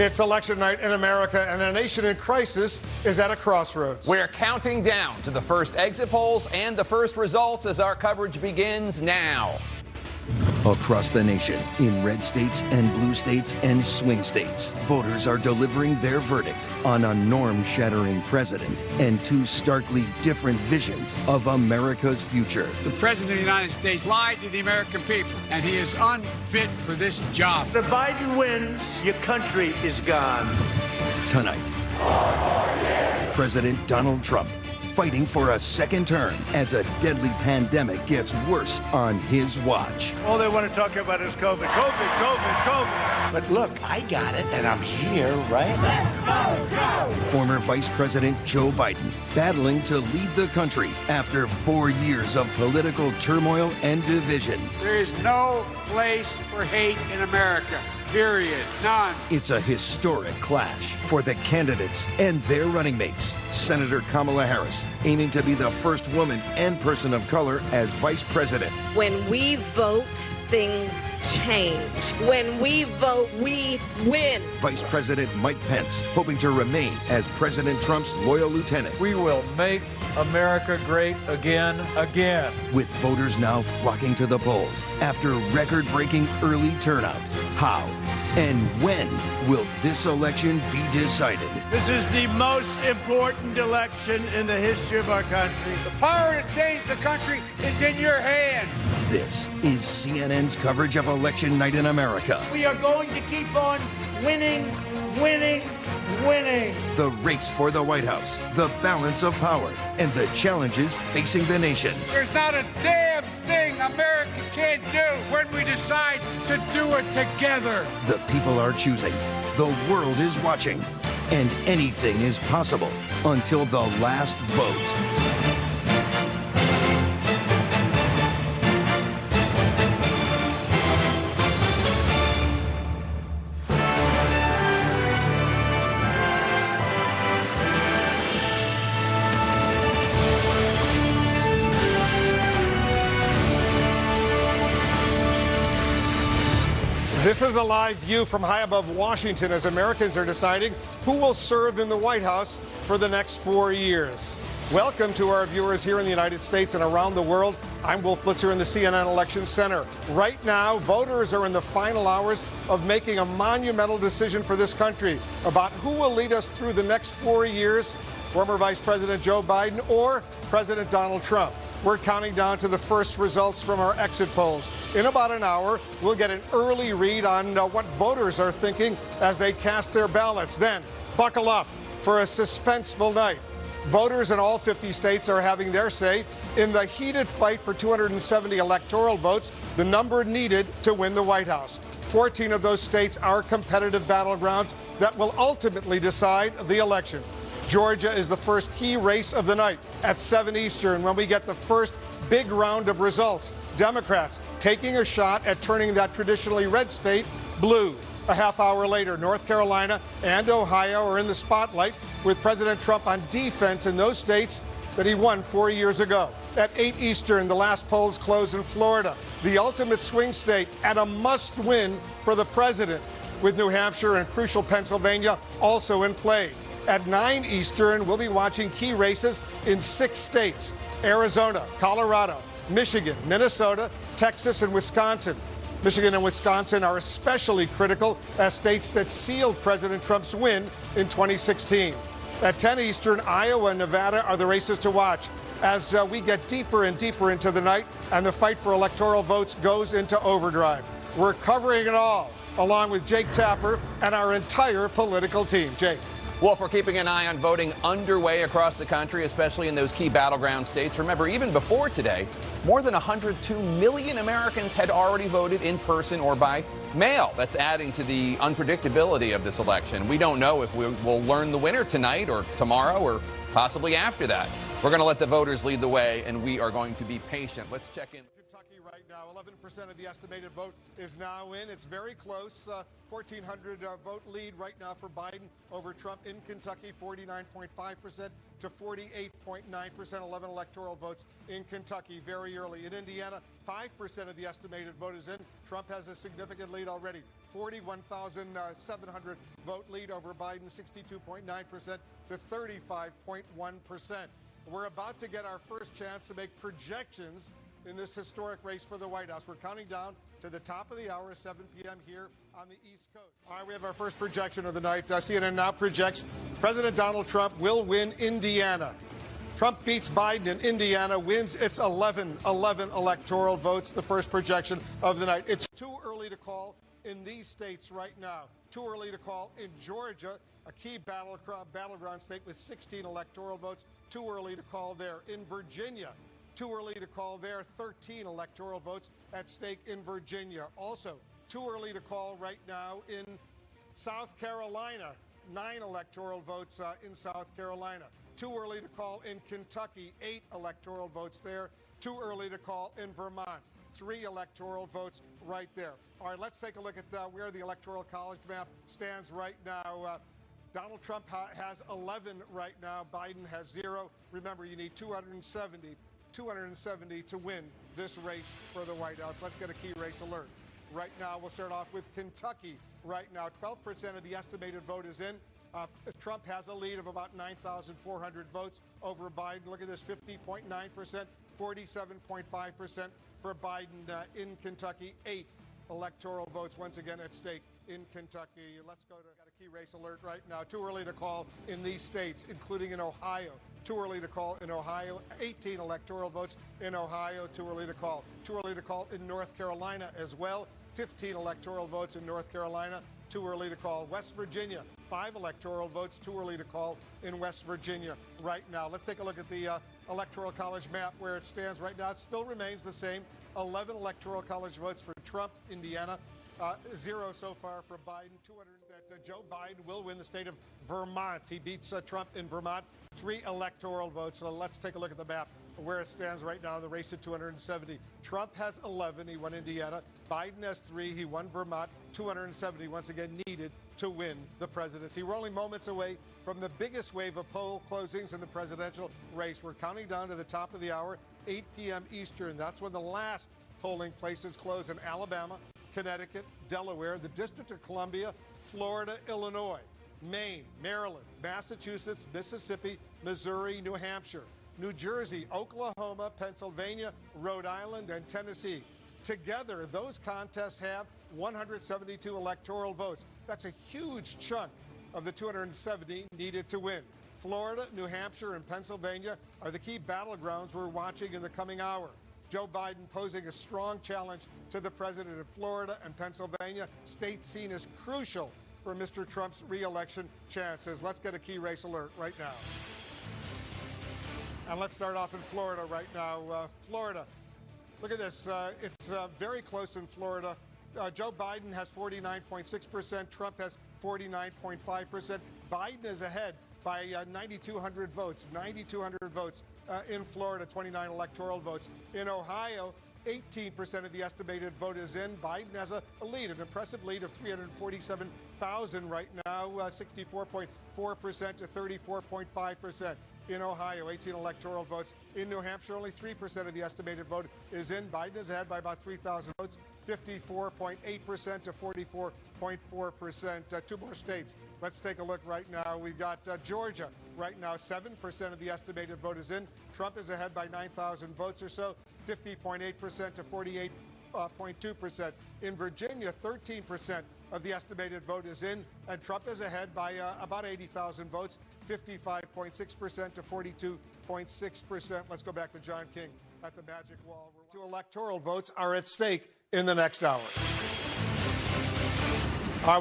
It's election night in America, and a nation in crisis is at a crossroads. We're counting down to the first exit polls and the first results as our coverage begins now. Across the nation, in red states and blue states and swing states, voters are delivering their verdict on a norm-shattering president and two starkly different visions of America's future. The President of the United States lied to the American people, and he is unfit for this job. If Biden wins, your country is gone. Tonight, President Donald Trump fighting for a second term as a deadly pandemic gets worse on his watch. All they want to talk about is COVID, COVID, COVID, COVID. But look, I got it, and I'm here right now. Former Vice President Joe Biden battling to lead the country after 4 years of political turmoil and division. There is no place for hate in America. Period. None. It's a historic clash for the candidates and their running mates. Senator Kamala Harris aiming to be the first woman and person of color as vice president. When we vote, things change. When we vote, we win. Vice President Mike Pence hoping to remain as President Trump's loyal lieutenant. We will make America great again. With voters now flocking to the polls after record-breaking early turnout. How and when will this election be decided? This is the most important election in the history of our country. The power to change the country is in your hands. This is CNN's coverage of election night in America. We are going to keep on winning, winning, winning. The race for the White House, the balance of power, and the challenges facing the nation. There's not a damn thing America can't do when we decide to do it together. The people are choosing. The world is watching. And anything is possible until the last vote. This is a live view from high above Washington as Americans are deciding who will serve in the White House for the next 4 years. Welcome to our viewers here in the United States and around the world. I'm Wolf Blitzer in the CNN Election Center. Right now, voters are in the final hours of making a monumental decision for this country about who will lead us through the next 4 years, former Vice President Joe Biden or President Donald Trump. We're counting down to the first results from our exit polls. In about an hour, we'll get an early read on what voters are thinking as they cast their ballots. Then, buckle up for a suspenseful night. Voters in all 50 states are having their say in the heated fight for 270 electoral votes, the number needed to win the White House. 14 of those states are competitive battlegrounds that will ultimately decide the election. Georgia is the first key race of the night at 7 Eastern when we get the first big round of results. Democrats taking a shot at turning that traditionally red state blue. A half hour later, North Carolina and Ohio are in the spotlight with President Trump on defense in those states that he won 4 years ago. At 8 Eastern, the last polls close in Florida, the ultimate swing state, and a must-win for the president, with New Hampshire and crucial Pennsylvania also in play. At 9 Eastern, we'll be watching key races in 6 states: Arizona, Colorado, Michigan, Minnesota, Texas, and Wisconsin. Michigan and Wisconsin are especially critical as states that sealed President Trump's win in 2016. At 10 Eastern, Iowa and Nevada are the races to watch as we get deeper and deeper into the night and the fight for electoral votes goes into overdrive. We're covering it all, along with Jake Tapper and our entire political team. Jake. Wolf, we're keeping an eye on voting underway across the country, especially in those key battleground states. Remember, even before today, more than 102 million Americans had already voted in person or by mail. That's adding to the unpredictability of this election. We don't know if we will learn the winner tonight or tomorrow or possibly after that. We're going to let the voters lead the way, and we are going to be patient. Let's check in. Kentucky right now. 11% of the estimated vote is now in. It's very close. 1,400 vote lead right now for Biden over Trump in Kentucky, 49.5% to 48.9%. 11 electoral votes in Kentucky very early. In Indiana, 5% of the estimated vote is in. Trump has a significant lead already. 41,700 vote lead over Biden, 62.9% to 35.1%. We're about to get our first chance to make projections in this historic race for the White House. We're counting down to the top of the hour, 7 p.m. here on the East Coast. All right, we have our first projection of the night. CNN now projects President Donald Trump will win Indiana. Trump beats Biden in Indiana, wins its 11 electoral votes, the first projection of the night. It's too early to call in these states right now. Too early to call in Georgia, a key battleground state with 16 electoral votes. Too early to call there. In Virginia, too early to call there. 13 electoral votes at stake in Virginia. Also, too early to call right now in South Carolina. 9 electoral votes in South Carolina. Too early to call in Kentucky. 8 electoral votes there. Too early to call in Vermont. 3 electoral votes right there. All right, let's take a look at where the Electoral College map stands right now. Donald Trump has 11 right now. Biden has 0. Remember, you need 270 to win this race for the White House. Let's get a key race alert. Right now, we'll start off with Kentucky. Right now, 12% of the estimated vote is in. Trump has a lead of about 9,400 votes over Biden. Look at this, 50.9%, 47.5% for Biden in Kentucky. 8 electoral votes once again at stake in Kentucky. Let's got a key race alert right now. Too early to call in these states, including in Ohio. Too early to call in Ohio. 18 electoral votes in Ohio. Too early to call. Too early to call in North Carolina as well. 15 electoral votes in North Carolina. Too early to call. West Virginia, 5 electoral votes. Too early to call in West Virginia right now. Let's take a look at the Electoral College map where it stands right now. It still remains the same. 11 Electoral College votes for Trump, Indiana. 0 so far for Biden. 200 that Joe Biden will win the state of Vermont. He beats Trump in Vermont. 3 electoral votes. So let's take a look at the map where it stands right now. The race to 270. Trump has 11. He won Indiana. Biden has 3. He won Vermont. 270 once again needed to win the presidency. We're only moments away from the biggest wave of poll closings in the presidential race. We're counting down to the top of the hour, 8 p.m. Eastern. That's when the last polling places close in Alabama, Connecticut, Delaware, the District of Columbia, Florida, Illinois, Maine, Maryland, Massachusetts, Mississippi, Missouri, New Hampshire, New Jersey, Oklahoma, Pennsylvania, Rhode Island, and Tennessee. Together, those contests have 172 electoral votes. That's a huge chunk of the 270 needed to win. Florida, New Hampshire, and Pennsylvania are the key battlegrounds we're watching in the coming hour. Joe Biden posing a strong challenge to the president of Florida and Pennsylvania, states seen as crucial for Mr. Trump's re-election chances. Let's get a key race alert right now. And let's start off in Florida right now. Florida, look at this. It's very close in Florida. Joe Biden has 49.6%. Trump has 49.5%. Biden is ahead by 9,200 votes. 9,200 votes in Florida, 29 electoral votes. In Ohio, 18% of the estimated vote is in. Biden has a lead, an impressive lead of 347,000 right now, 64.4% to 34.5%. In Ohio, 18 electoral votes. In New Hampshire, only 3% of the estimated vote is in. Biden is ahead by about 3,000 votes, 54.8% to 44.4%. 2 more states. Let's take a look right now. We've got Georgia. Right now, 7% of the estimated vote is in. Trump is ahead by 9,000 votes or so, 50.8% to 48.2%. In Virginia, 13% of the estimated vote is in, and Trump is ahead by about 80,000 votes, 55.6% to 42.6%. Let's go back to John King at the Magic Wall. 2 electoral votes are at stake in the next hour.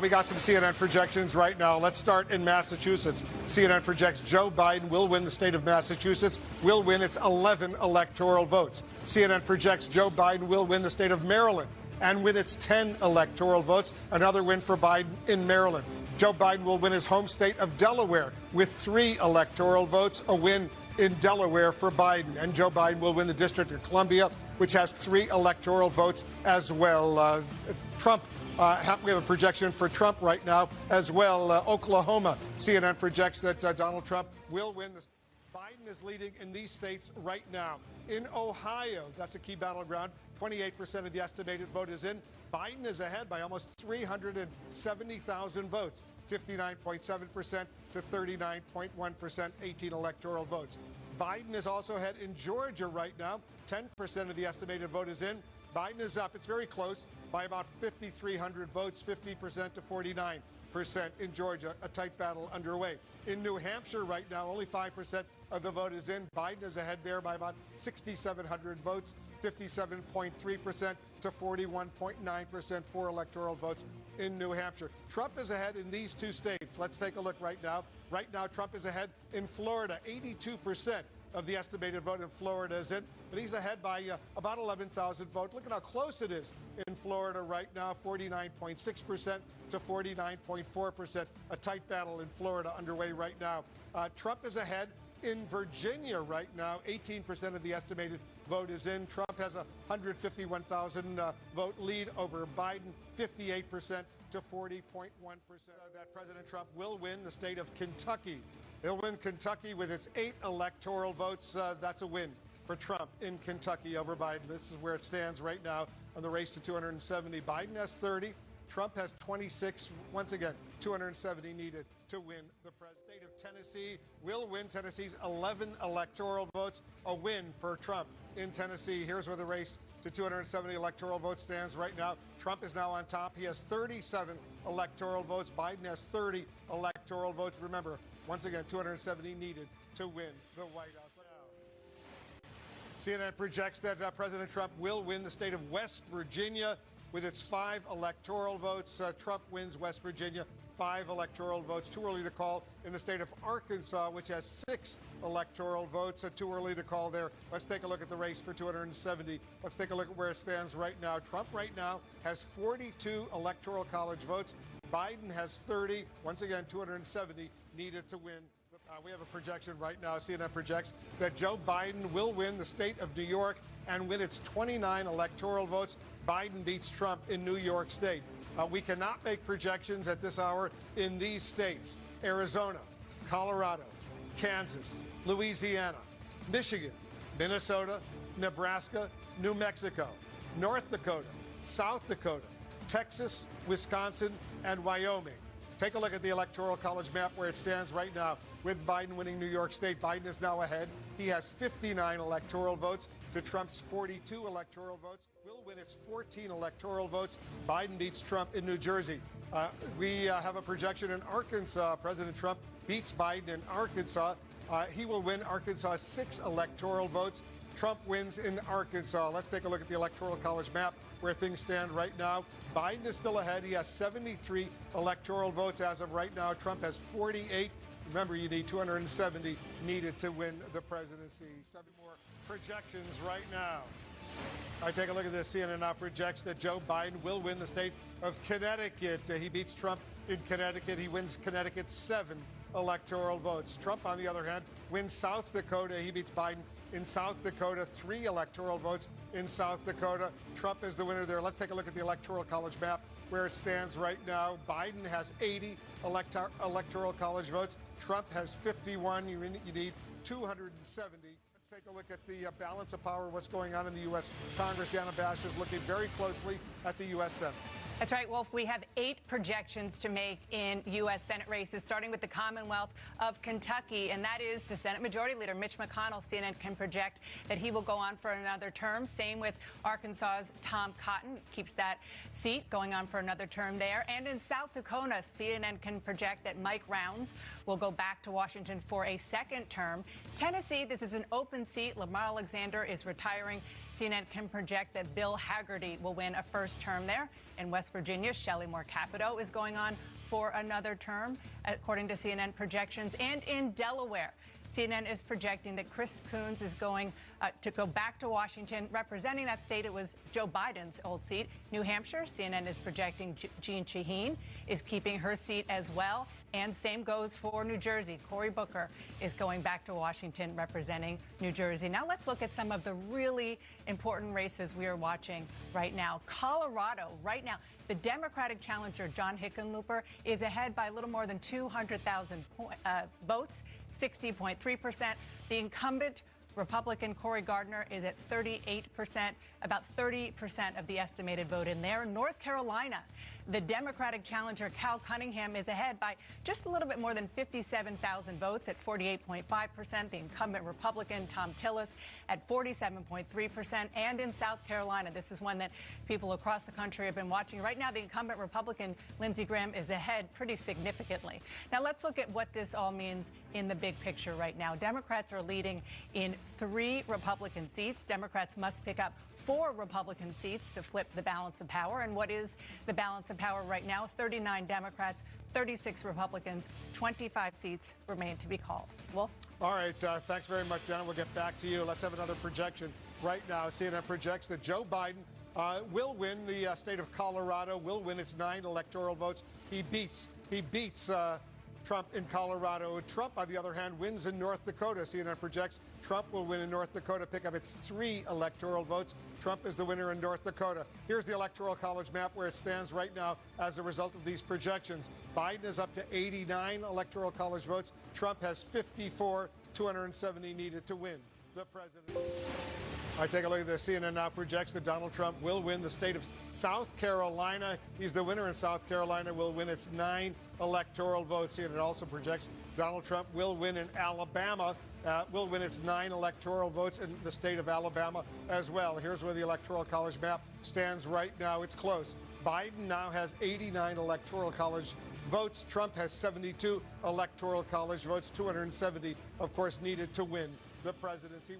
We got some CNN projections right now. Let's start in Massachusetts. CNN projects Joe Biden will win the state of Massachusetts, will win its 11 electoral votes. CNN projects Joe Biden will win the state of Maryland and win its 10 electoral votes. Another win for Biden in Maryland. Joe Biden will win his home state of Delaware with 3 electoral votes, a win in Delaware for Biden. And Joe Biden will win the District of Columbia which has 3 electoral votes as well. Trump, we have a projection for Trump right now as well. Oklahoma, CNN projects that Donald Trump will win. Biden is leading in these states right now. In Ohio, that's a key battleground. 28% of the estimated vote is in. Biden is ahead by almost 370,000 votes, 59.7% to 39.1%, 18 electoral votes. Biden is also ahead in Georgia right now. 10% of the estimated vote is in. Biden is up. It's very close by about 5,300 votes, 50% to 49% in Georgia. A tight battle underway. In New Hampshire right now, only 5% of the vote is in. Biden is ahead there by about 6,700 votes, 57.3% to 41.9% for electoral votes in New Hampshire. Trump is ahead in these 2 states. Let's take a look right now. Right now, Trump is ahead in Florida. 82% of the estimated vote in Florida is in, but he's ahead by about 11,000 votes. Look at how close it is in Florida right now, 49.6% to 49.4%. A tight battle in Florida underway right now. Trump is ahead in Virginia right now. 18% of the estimated vote is in. Trump has a 151,000 vote lead over Biden, 58% to 40.1%. That President Trump will win the state of Kentucky. He'll win Kentucky with its 8 electoral votes. That's a win for Trump in Kentucky over Biden. This is where it stands right now on the race to 270. Biden has 30. Trump has 26. Once again, 270 needed to win the president. State of Tennessee will win. Tennessee's 11 electoral votes. A win for Trump in Tennessee. Here's where the race to 270 electoral votes stands right now. Trump is now on top. He has 37 electoral votes. Biden has 30 electoral votes. Remember, once again, 270 needed to win the White House. CNN projects that President Trump will win the state of West Virginia with its 5 electoral votes. Trump wins West Virginia, 5 electoral votes. Too early to call in the state of Arkansas, which has 6 electoral votes. Too early to call there. Let's take a look at the race for 270. Let's take a look at where it stands right now. Trump right now has 42 electoral college votes. Biden has 30. Once again, 270 needed to win. We have a projection right now. CNN projects that Joe Biden will win the state of New York and win its 29 electoral votes. Biden beats Trump in New York State. We cannot make projections at this hour in these states: Arizona, Colorado, Kansas, Louisiana, Michigan, Minnesota, Nebraska, New Mexico, North Dakota, South Dakota, Texas, Wisconsin, and Wyoming. Take a look at the Electoral College map where it stands right now with Biden winning New York State. Biden is now ahead. He has 59 electoral votes to Trump's 42 electoral votes. Will win its 14 electoral votes. Biden beats Trump in New Jersey. We have a projection in Arkansas. President Trump beats Biden in Arkansas. He will win Arkansas 6 electoral votes. Trump wins in Arkansas. Let's take a look at the Electoral College map where things stand right now. Biden is still ahead. He has 73 electoral votes as of right now. Trump has 48. Remember, you need 270 needed to win the presidency. 7 more projections right now. All right, take a look at this. CNN now projects that Joe Biden will win the state of Connecticut. He beats Trump in Connecticut. He wins Connecticut 7 electoral votes. Trump, on the other hand, wins South Dakota. He beats Biden in South Dakota, 3 electoral votes in South Dakota. Trump is the winner there. Let's take a look at the Electoral College map where it stands right now. Biden has 80 electoral college votes. Trump has 51. You need 270. Let's take a look at the balance of power, what's going on in the U.S. Congress. Dana Bash is looking very closely at the U.S. Senate. That's right, Wolf. We have 8 projections to make in U.S. Senate races, starting with the Commonwealth of Kentucky, and that is the Senate Majority Leader, Mitch McConnell. CNN can project that he will go on for another term. Same with Arkansas's Tom Cotton, keeps that seat going on for another term there. And in South Dakota, CNN can project that Mike Rounds will go back to Washington for a 2nd term. Tennessee, this is an open seat. Lamar Alexander is retiring. CNN can project that Bill Hagerty will win a 1st term there. In West Virginia, Shelley Moore Capito is going on for another term, according to CNN projections. And in Delaware, CNN is projecting that Chris Coons is going to go back to Washington. Representing that state, it was Joe Biden's old seat. New Hampshire, CNN is projecting Jean Shaheen is keeping her seat as well. And same goes for New Jersey. Cory Booker is going back to Washington representing New Jersey. Now let's look at some of the really important races we are watching right now. Colorado, right now, the Democratic challenger, John Hickenlooper, is ahead by a little more than 200,000 votes, 60.3%. The incumbent Republican Cory Gardner is at 38%, about 30% of the estimated vote in there. North Carolina, the Democratic challenger Cal Cunningham is ahead by just a little bit more than 57,000 votes at 48.5%. The incumbent Republican Tom Tillis at 47.3%. And in South Carolina, this is one that people across the country have been watching. Right now, the incumbent Republican Lindsey Graham is ahead pretty significantly. Now, let's look at what this all means in the big picture right now. Democrats are leading in 3 Republican seats. Democrats must pick up 4 Republican seats to flip the balance of power. And what is the balance of power right now? 39 Democrats, 36 Republicans, 25 seats remain to be called. Wolf? All right. Thanks very much, Dana. We'll get back to you. Let's have another projection right now. CNN projects that Joe Biden will win the state of Colorado, will win its 9 electoral votes. He beats Trump in Colorado. Trump, on the other hand, wins in North Dakota. CNN projects Trump will win in North Dakota, pick up its 3 electoral votes. Trump is the winner in North Dakota. Here's the Electoral College map where it stands right now as a result of these projections. Biden is up to 89 Electoral College votes. Trump has 54, 270 needed to win the presidency. All right, take a look at this. CNN now projects that Donald Trump will win the state of South Carolina. He's the winner in South Carolina, will win its 9 electoral votes. CNN also projects Donald Trump will win in Alabama, will win its 9 electoral votes in the state of Alabama as well. Here's where the Electoral College map stands right now. It's close. Biden now has 89 Electoral College votes. Trump has 72 Electoral College votes, 270, of course, needed to win the presidency.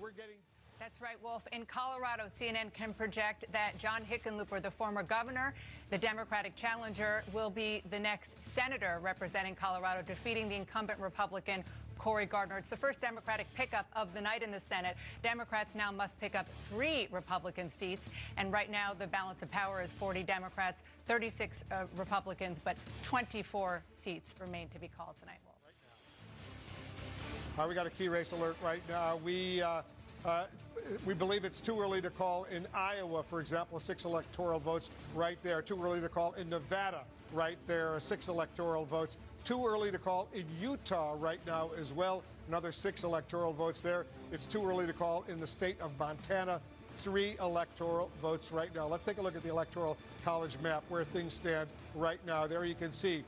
That's right, Wolf. In Colorado, CNN can project that John Hickenlooper, the former governor, the Democratic challenger, will be the next senator representing Colorado, defeating the incumbent Republican Cory Gardner. It's the first Democratic pickup of the night in the Senate. Democrats now must pick up 3 Republican seats. And right now, the balance of power is 40 Democrats, 36 Republicans, but 24 seats remain to be called tonight, Wolf. All right, we got a key race alert right now. We believe it's too early to call in Iowa, for example, 6 electoral votes right there. Too early to call in Nevada right there, 6 electoral votes. Too early to call in Utah right now as well, another 6 electoral votes there. It's too early to call in the state of Montana, 3 electoral votes right now. Let's take a look at the Electoral College map where things stand right now. There you can see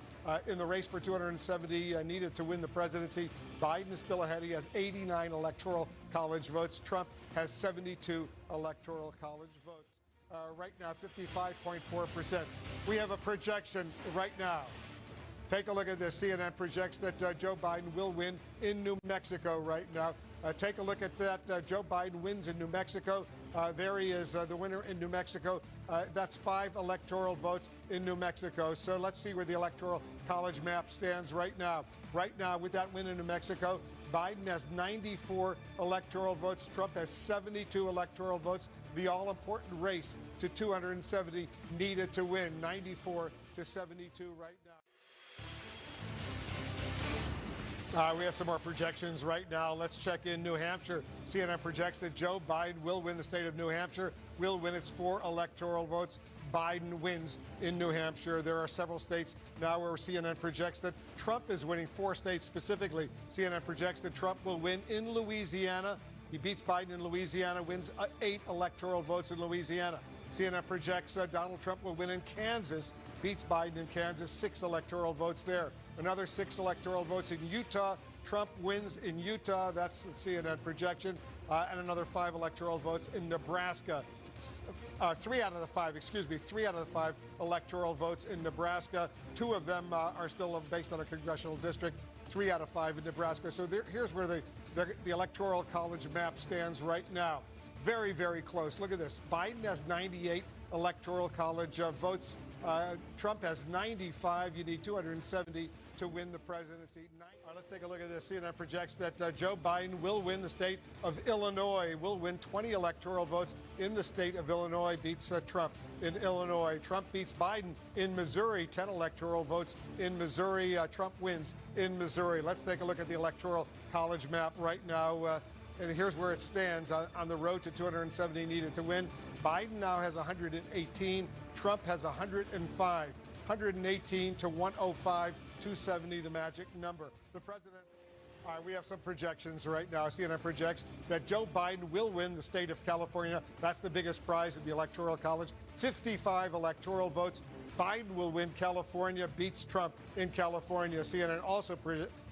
in the race for 270 needed to win the presidency, Biden is still ahead. He has 89 Electoral College votes. Trump has 72 Electoral College votes. Right now, 55.4%. We have a projection right now. Take a look at this. CNN projects that Joe Biden will win in New Mexico right now. Take a look at that. Joe Biden wins in New Mexico. There he is, the winner in New Mexico. That's 5 electoral votes in New Mexico. So let's see where the Electoral College map stands right now. Right now, with that win in New Mexico, Biden has 94 electoral votes. Trump has 72 electoral votes. The all-important race to 270 needed to win, 94 to 72 right now. We have some more projections right now. Let's check in New Hampshire. CNN projects that Joe Biden will win the state of New Hampshire, will win its 4 electoral votes. Biden wins in New Hampshire. There are several states now where CNN projects that Trump is winning, 4 states specifically. CNN projects that Trump will win in Louisiana. He beats Biden in Louisiana, wins 8 electoral votes in Louisiana. CNN projects Donald Trump will win in Kansas, beats Biden in Kansas, 6 electoral votes there. Another 6 electoral votes in Utah. Trump wins in Utah. That's the CNN projection. And another 5 electoral votes in Nebraska. 3 out of the 5 electoral votes in Nebraska. 2 of them are still based on a congressional district. 3 out of 5 in Nebraska. So here's where the Electoral College map stands right now. Very, very close. Look at this. Biden has 98 Electoral College votes. Trump has 95. You need 270 to win the presidency. All right, let's take a look at this. CNN projects that Joe Biden will win the state of Illinois, will win 20 electoral votes in the state of Illinois, beats Trump in Illinois. Trump beats Biden in Missouri, 10 electoral votes in Missouri. Trump wins in Missouri. Let's take a look at the Electoral College map right now. And here's where it stands on the road to 270 needed to win. Biden now has 118. Trump has 105. 118 to 105, 270, the magic number. The president. All right, we have some projections right now. CNN projects that Joe Biden will win the state of California. That's the biggest prize in the Electoral College. 55 electoral votes. Biden will win California, beats Trump in California. CNN also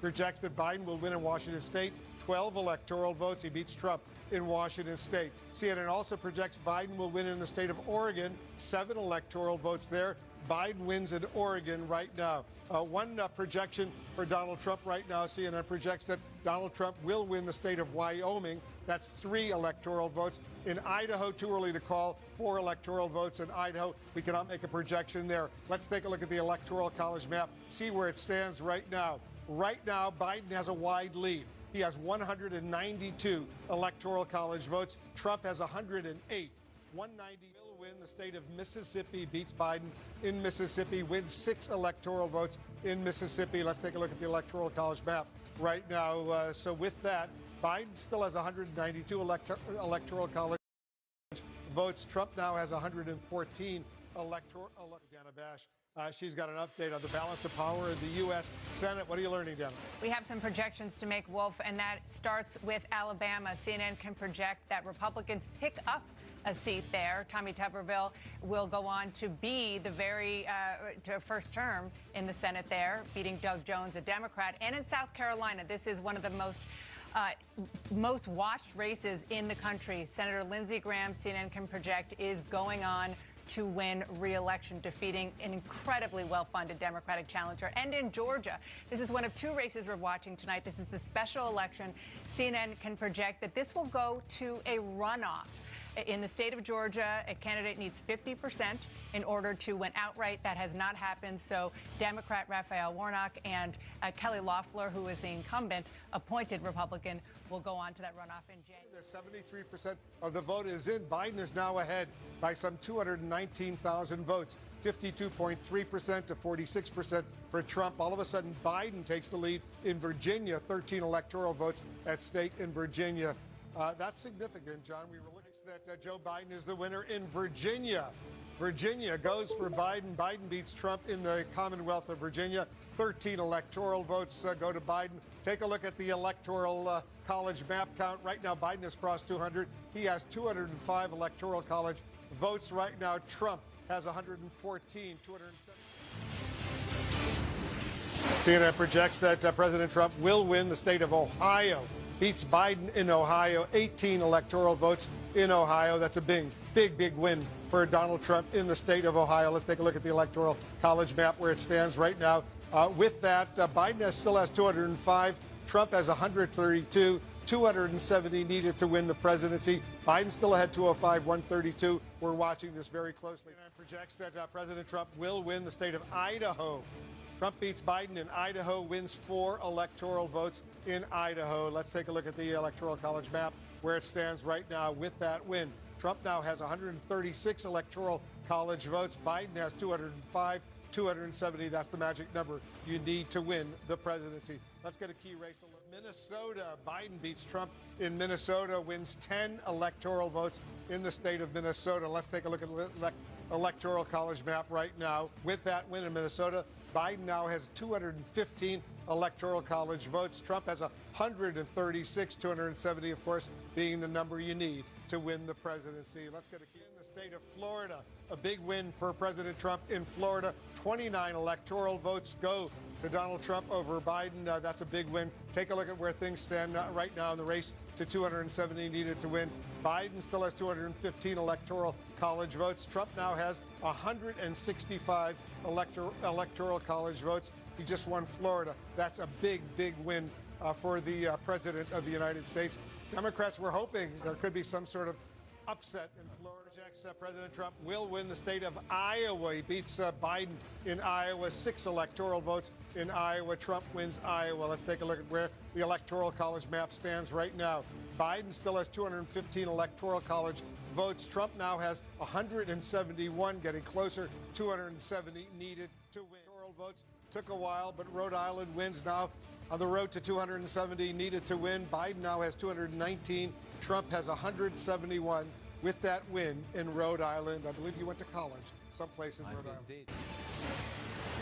projects that Biden will win in Washington state. 12 electoral votes. He beats Trump in Washington state. CNN also projects Biden will win in the state of Oregon. 7 electoral votes there. Biden wins in Oregon right now. One projection for Donald Trump right now. CNN projects that Donald Trump will win the state of Wyoming. That's 3 electoral votes. In Idaho, too early to call. 4 electoral votes in Idaho. We cannot make a projection there. Let's take a look at the Electoral College map, see where it stands right now. Right now, Biden has a wide lead. He has 192 Electoral College votes. Trump has 108. 190 will win the state of Mississippi, beats Biden in Mississippi, wins 6 electoral votes in Mississippi. Let's take a look at the Electoral College map right now. So with that, Biden still has 192 Electoral College votes. Trump now has 114 electoral. Dana Bash. She's got an update on the balance of power in the U.S. Senate. What are you learning, Dana? We have some projections to make, Wolf, and that starts with Alabama. CNN can project that Republicans pick up a seat there. Tommy Tuberville will go on to be the to first term in the Senate there, beating Doug Jones, a Democrat. And in South Carolina, this is one of the most watched races in the country. Senator Lindsey Graham, CNN can project, is going on to win re-election, defeating an incredibly well-funded Democratic challenger. And in Georgia, this is one of 2 races we're watching tonight. This is the special election. CNN can project that this will go to a runoff. In the state of Georgia, a candidate needs 50% in order to win outright. That has not happened. So Democrat Raphael Warnock and Kelly Loeffler, who is the incumbent appointed Republican, will go on to that runoff in January. 73% of the vote is in. Biden is now ahead by some 219,000 votes, 52.3% to 46% for Trump. All of a sudden, Biden takes the lead in Virginia, 13 electoral votes at stake in Virginia. That's significant, John. We were looking that Joe Biden is the winner in Virginia. Virginia goes for Biden. Biden beats Trump in the Commonwealth of Virginia. 13 electoral votes go to Biden. Take a look at the Electoral College map count. Right now, Biden has crossed 200. He has 205 Electoral College votes right now. Trump has 114, 207. CNN projects that President Trump will win the state of Ohio. Beats Biden in Ohio, 18 electoral votes in Ohio. That's a big win for Donald Trump in the state of Ohio. Let's take a look at the Electoral College map where it stands right now. With that, Biden still has 205. Trump has 132. 270 needed to win the presidency. Biden still ahead 205, 132. We're watching this very closely. And projects that President Trump will win the state of Idaho. Trump beats Biden in Idaho, wins 4 electoral votes in Idaho. Let's take a look at the Electoral College map where it stands right now with that win. Trump now has 136 Electoral College votes. Biden has 205, 270. That's the magic number you need to win the presidency. Let's get a key race. Minnesota. Biden beats Trump in Minnesota, wins 10 electoral votes in the state of Minnesota. Let's take a look at the Electoral College map right now. With that win in Minnesota, Biden now has 215 Electoral College votes. Trump has 136, 270, of course, being the number you need to win the presidency. Let's get a key in the state of Florida. A big win for President Trump in Florida. 29 electoral votes go to Donald Trump over Biden. That's a big win. Take a look at where things stand right now in the race to 270 needed to win. Biden still has 215 Electoral College votes. Trump now has 165 Electoral College votes. He just won Florida. That's a big win for the President of the United States. Democrats were hoping there could be some sort of upset in Florida. President Trump will win the state of Iowa. He beats Biden in Iowa, 6 electoral votes in Iowa. Trump wins Iowa. Let's take a look at where the Electoral College map stands right now. Biden still has 215 Electoral College votes. Trump now has 171, getting closer. 270 needed to win. Electoral votes took a while, but Rhode Island wins now on the road to 270 needed to win. Biden now has 219. Trump has 171. With that win in Rhode Island. I believe you went to college someplace in Rhode Island. Indeed.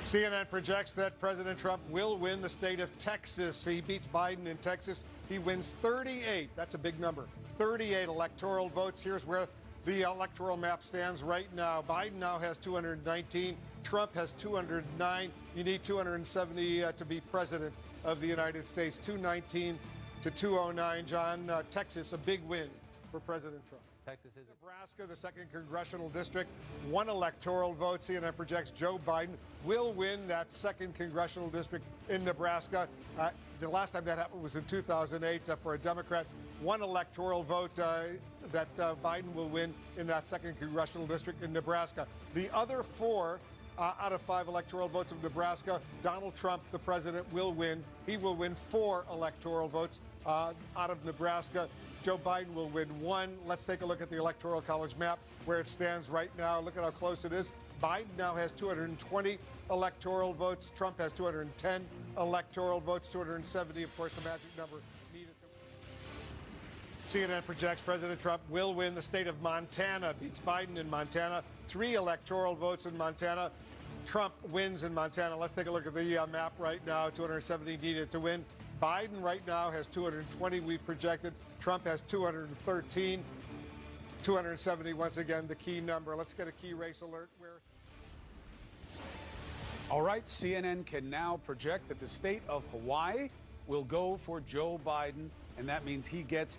CNN projects that President Trump will win the state of Texas. He beats Biden in Texas. He wins 38. That's a big number. 38 electoral votes. Here's where the electoral map stands right now. Biden now has 219. Trump has 209. You need 270 to be president of the United States. 219 to 209. John, Texas, a big win for President Trump. Texas is Nebraska, the 2nd congressional district, 1 electoral vote. CNN projects Joe Biden will win that 2nd congressional district in Nebraska. The last time that happened was in 2008 for a Democrat. 1 electoral vote that Biden will win in that 2nd congressional district in Nebraska. The other 4 out of 5 electoral votes of Nebraska, Donald Trump, the president, will win. He will win 4 electoral votes out of Nebraska. Joe Biden will win 1. Let's take a look at the Electoral College map where it stands right now. Look at how close it is. Biden now has 220 electoral votes. Trump has 210 electoral votes. 270, of course, the magic number needed to win. CNN projects President Trump will win the state of Montana, beats Biden in Montana. 3 electoral votes in Montana. Trump wins in Montana. Let's take a look at the map right now. 270 needed to win. Biden right now has 220, we've projected. Trump has 213. 270, once again, the key number. Let's get a key race alert. All right, CNN can now project that the state of Hawaii will go for Joe Biden, and that means he gets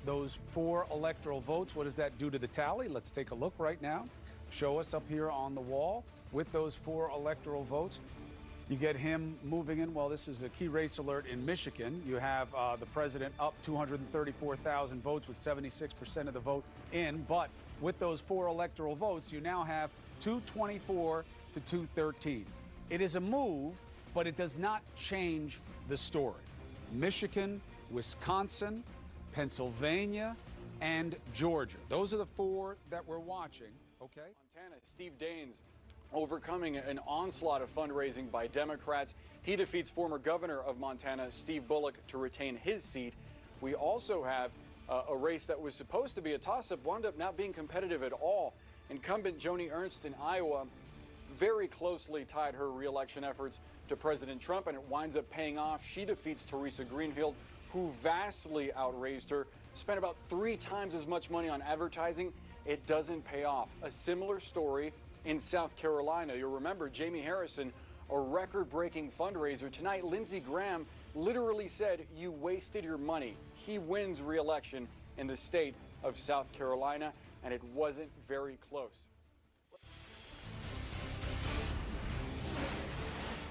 those 4 electoral votes. What does that do to the tally? Let's take a look right now. Show us up here on the wall with those 4 electoral votes. You get him moving in. Well, this is a key race alert in Michigan. You have the president up 234,000 votes with 76% of the vote in. But with those 4 electoral votes, you now have 224 to 213. It is a move, but it does not change the story. Michigan, Wisconsin, Pennsylvania, and Georgia. Those are the 4 that we're watching. Okay. Montana, Steve Daines overcoming an onslaught of fundraising by Democrats. He defeats former governor of Montana, Steve Bullock, to retain his seat. We also have a race that was supposed to be a toss-up, wound up not being competitive at all. Incumbent Joni Ernst in Iowa very closely tied her re-election efforts to President Trump, and it winds up paying off. She defeats Teresa Greenfield, who vastly outraised her, spent about 3 times as much money on advertising. It doesn't pay off. A similar story in South Carolina. You'll remember Jamie Harrison, a record-breaking fundraiser. Tonight, Lindsey Graham literally said, "You wasted your money." He wins re-election in the state of South Carolina, and it wasn't very close.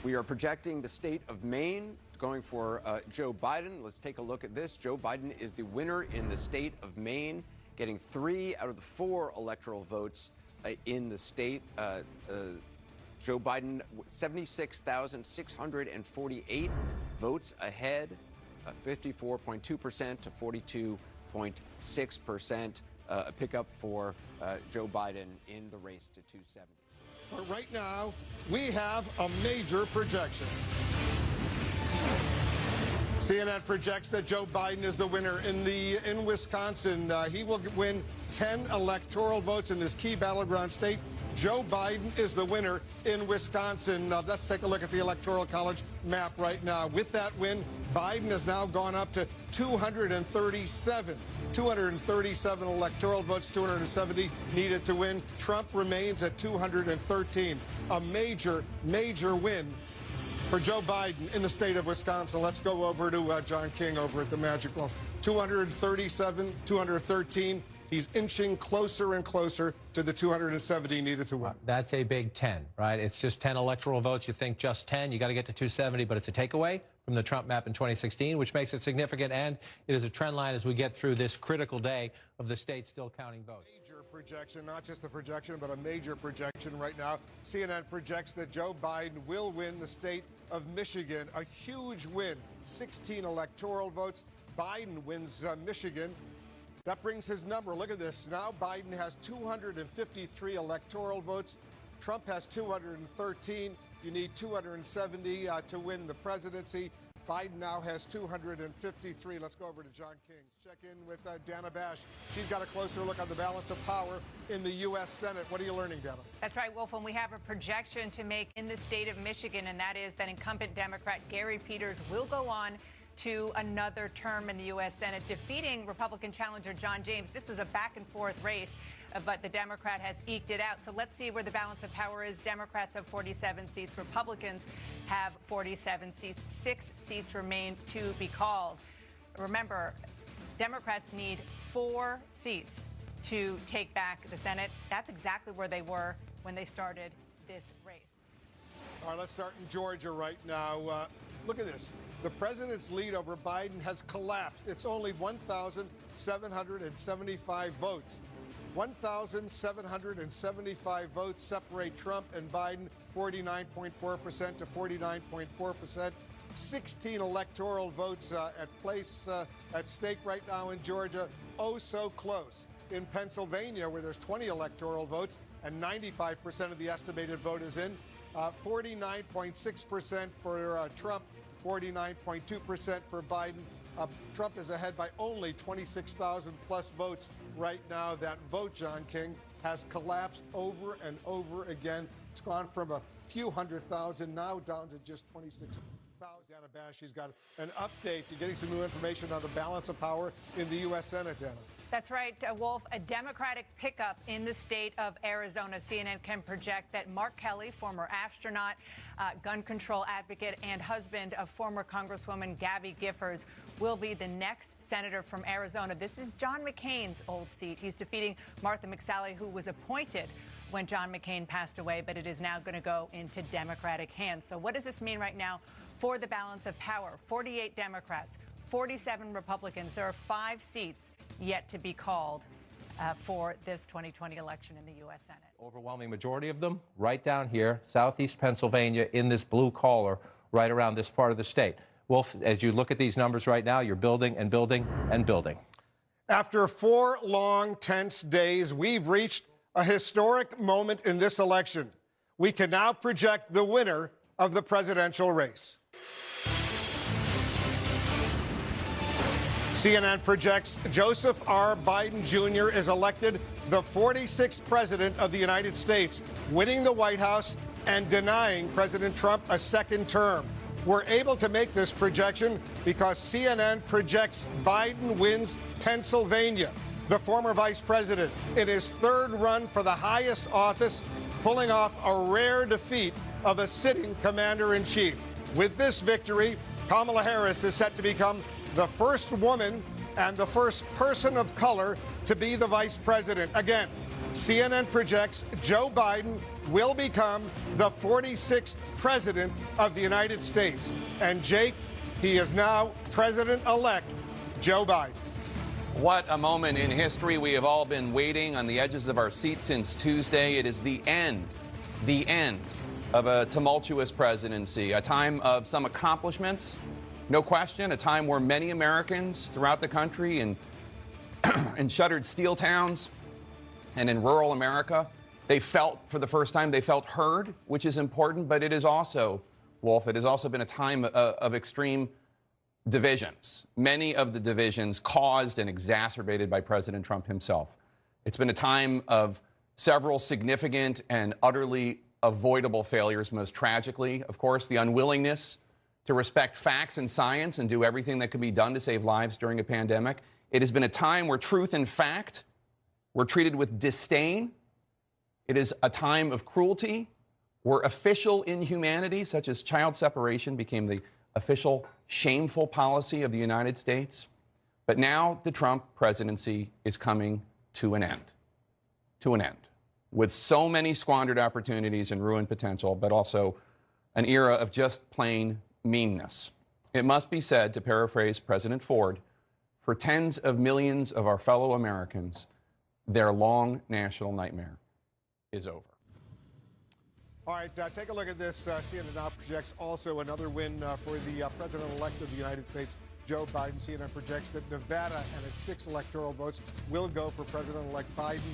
We are projecting the state of Maine going for Joe Biden. Let's take a look at this. Joe Biden is the winner in the state of Maine, getting 3 out of the 4 electoral votes in the state. Joe Biden, 76,648 votes ahead, 54.2% to 42.6%, a pickup for Joe Biden in the race to 270. But right now, we have a major projection. CNN projects that Joe Biden is the winner in Wisconsin. He will win 10 electoral votes in this key battleground state. Joe Biden is the winner in Wisconsin. Now, let's take a look at the Electoral College map right now. With that win, Biden has now gone up to 237 electoral votes, 270 needed to win. Trump remains at 213. A major, major win for Joe Biden in the state of Wisconsin. Let's go over to John King over at the Magic Wall. 237, 213. He's inching closer and closer to the 270 needed to win. That's a big 10, right? It's just 10 electoral votes. You think just 10, you got to get to 270, but it's a takeaway from the Trump map in 2016, which makes it significant, and it is a trend line as we get through this critical day of the state still counting votes. Major Projection, not just a projection, but a major projection right now. CNN projects that Joe Biden will win the state of Michigan. A huge win, 16 electoral votes. Biden wins Michigan. That brings his number. Look at this. Now Biden has 253 electoral votes. Trump has 213. You need 270 to win the presidency. Biden now has 253. Let's go over to John King. Check in with Dana Bash. She's got a closer look on the balance of power in the U.S. Senate. What are you learning, Dana? That's right, Wolf, and we have a projection to make in the state of Michigan, and that is that incumbent Democrat Gary Peters will go on to another term in the U.S. Senate, defeating Republican challenger John James. This is a back-and-forth race, but the Democrat has eked it out. So let's see where the balance of power is. Democrats have 47 seats. Republicans have 47 seats. 6 seats remain to be called. Remember, Democrats need 4 seats to take back the Senate. That's exactly where they were when they started this race. All right, let's start in Georgia right now. Look at this. The president's lead over Biden has collapsed. It's only 1,775 votes. 1,775 votes separate Trump and Biden, 49.4% to 49.4%. 16 electoral votes at stake right now in Georgia. Oh, so close. In Pennsylvania, where there's 20 electoral votes and 95% of the estimated vote is in, 49.6% for Trump, 49.2% for Biden. Trump is ahead by only 26,000 plus votes right now. That vote, John King, has collapsed over and over again. It's gone from a few hundred thousand now down to just 26,000. Dana Bash, she's got an update. You're getting some new information on the balance of power in the U.S. Senate, Dana. That's right, Wolf. A Democratic pickup in the state of Arizona. CNN can project that Mark Kelly, former astronaut, gun control advocate, and husband of former Congresswoman Gabby Giffords, will be the next senator from Arizona. This is John McCain's old seat. He's defeating Martha McSally, who was appointed when John McCain passed away, but it is now going to go into Democratic hands. So what does this mean right now for the balance of power? 48 Democrats, 47 Republicans. There are 5 seats yet to be called for this 2020 election in the U.S. Senate. Overwhelming majority of them right down here, southeast Pennsylvania, in this blue collar, right around this part of the state. Wolf, as you look at these numbers right now, you're building and building and building. After 4 long, tense days, we've reached a historic moment in this election. We can now project the winner of the presidential race. CNN projects Joseph R. Biden Jr. is elected the 46th president of the United States, winning the White House and denying President Trump a second term. We're able to make this projection because CNN projects Biden wins Pennsylvania, the former vice president, in his 3rd run for the highest office, pulling off a rare defeat of a sitting commander-in-chief. With this victory, Kamala Harris is set to become the first woman and the first person of color to be the vice president. Again, CNN projects Joe Biden will become the 46th president of the United States. And Jake, he is now President-elect Joe Biden. What a moment in history. We have all been waiting on the edges of our seats since Tuesday. It is the end of a tumultuous presidency, a time of some accomplishments, no question, a time where many Americans throughout the country in shuttered steel towns and in rural America, they felt for the first time, they felt heard, which is important, but it is also, Wolf, it has also been a time of extreme divisions, many of the divisions caused and exacerbated by President Trump himself. It's been a time of several significant and utterly avoidable failures, most tragically, of course, the unwillingness to respect facts and science and do everything that can be done to save lives during a pandemic. It has been a time where truth and fact were treated with disdain. It is a time of cruelty where official inhumanity, such as child separation, became the official shameful policy of the United States. But now the Trump presidency is coming to an end. To an end. With so many squandered opportunities and ruined potential, but also an era of just plain meanness. It must be said, to paraphrase President Ford, for tens of millions of our fellow Americans, their long national nightmare is over. All right, take a look at this. CNN now projects also another win for the president-elect of the United States, Joe Biden. CNN projects that Nevada and its 6 electoral votes will go for President-elect Biden.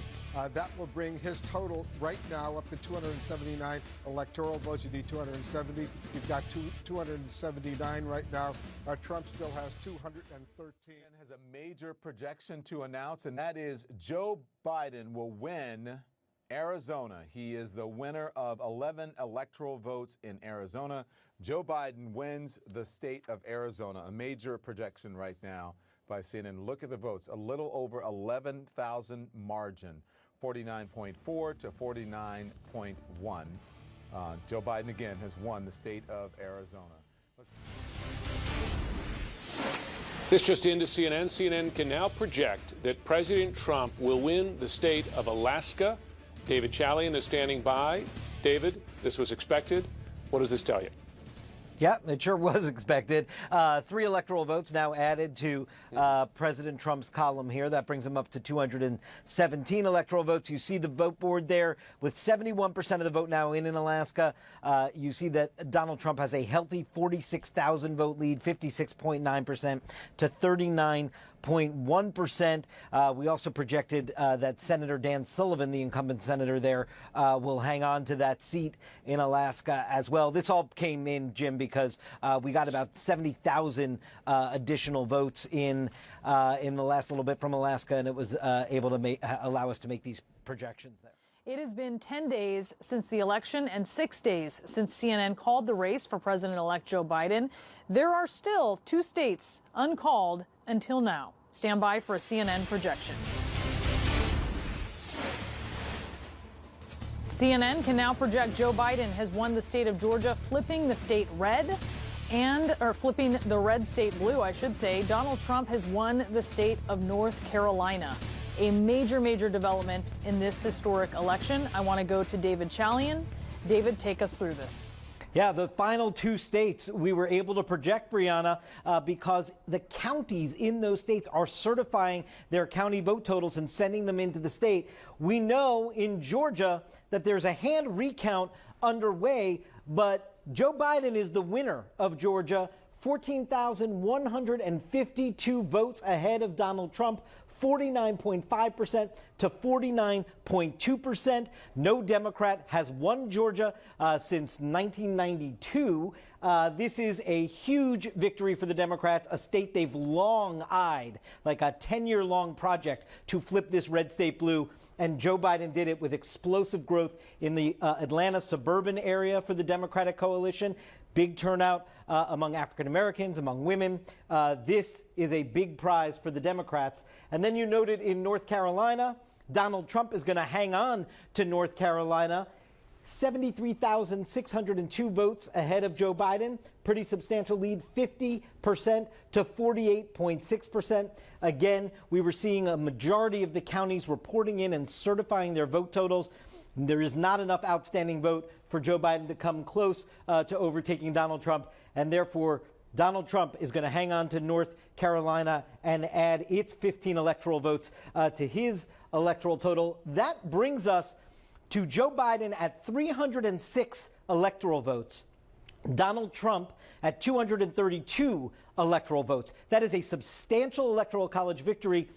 That will bring his total right now up to 279 electoral votes. You need 270. You've got 279 right now. Trump still has 213. Has a major projection to announce, and that is Joe Biden will win Arizona. He is the winner of 11 electoral votes in Arizona. Joe Biden wins the state of Arizona. A major projection right now by CNN. Look at the votes. A little over 11,000 margin. 49.4 to 49.1. Joe Biden again has won the state of Arizona. This just into CNN. CNN can now project that President Trump will win the state of Alaska. David Chalian is standing by. David, this was expected. What does this tell you? Yeah, it sure was expected. 3 electoral votes now added to President Trump's column here. That brings him up to 217 electoral votes. You see the vote board there with 71% of the vote now in Alaska. You see that Donald Trump has a healthy 46,000 vote lead, 56.9% to 39.1%. We also projected that Senator Sullivan, the incumbent senator there, will hang on to that seat in Alaska as well. This all came in, Jim, because we got about 70,000 additional votes in the last little bit from Alaska, and it was able to allow us to make these projections there. It has been 10 days since the election and 6 days since CNN called the race for President-elect Joe Biden. There are still 2 states uncalled until now. Stand by for a CNN projection. CNN can now project Joe Biden has won the state of Georgia, flipping the state red or flipping the red state blue, I should say. Donald Trump has won the state of North Carolina. A major, major development in this historic election. I want to go to David Chalian. David, take us through this. Yeah, the final 2 states we were able to project, Brianna, because the counties in those states are certifying their county vote totals and sending them into the state. We know in Georgia that there's a hand recount underway, but Joe Biden is the winner of Georgia, 14,152 votes ahead of Donald Trump. 49.5% to 49.2%. No Democrat has won Georgia since 1992. This is a huge victory for the Democrats, a state they've long eyed, like a 10-year-long project to flip this red state blue. And Joe Biden did it with explosive growth in the Atlanta suburban area for the Democratic coalition. Big turnout among African Americans, among women. This is a big prize for the Democrats. And then you noted in North Carolina, Donald Trump is going to hang on to North Carolina. 73,602 votes ahead of Joe Biden. Pretty substantial lead, 50% to 48.6%. Again, we were seeing a majority of the counties reporting in and certifying their vote totals. There is not enough outstanding vote for Joe Biden to come close to overtaking Donald Trump, and therefore Donald Trump is going to hang on to North Carolina and add its 15 electoral votes to his electoral total. That brings us to Joe Biden at 306 electoral votes, Donald Trump at 232 electoral votes. That is a substantial electoral college victory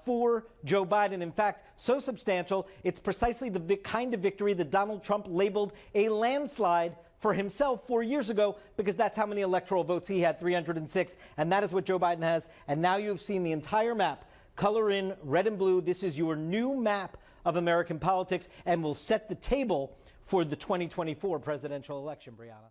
for Joe Biden. In fact, so substantial, it's precisely the kind of victory that Donald Trump labeled a landslide for himself 4 years ago, because that's how many electoral votes he had, 306, and that is what Joe Biden has. And now you've seen the entire map, color in red and blue. This is your new map of American politics and will set the table for the 2024 presidential election, Brianna.